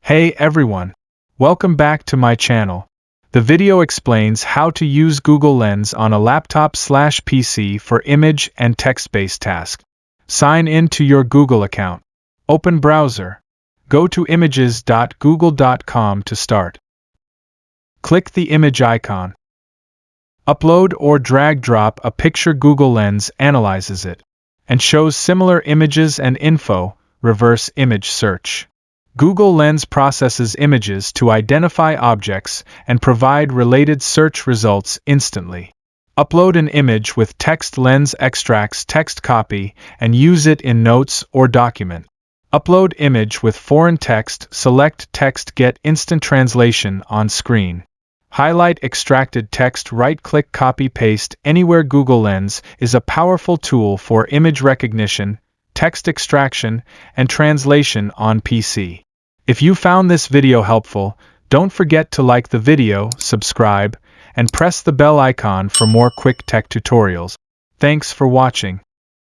Hey everyone! Welcome back to my channel. The video explains how to use Google Lens on a laptop/PC for image and text-based tasks. Sign in to your Google account. Open browser. Go to images.google.com to start. Click the image icon. Upload or drag-drop a picture. Google Lens analyzes it and shows similar images and info. Reverse image search. Google Lens processes images to identify objects and provide related search results instantly. Upload an image with text. Lens extracts text, copy, and use it in notes or document. Upload image with foreign text. Select text. Get instant translation on screen. Highlight extracted text. Right-click, copy-paste anywhere. Google Lens is a powerful tool for image recognition, text extraction, and translation on PC. If you found this video helpful, don't forget to like the video, subscribe, and press the bell icon for more quick tech tutorials. Thanks for watching.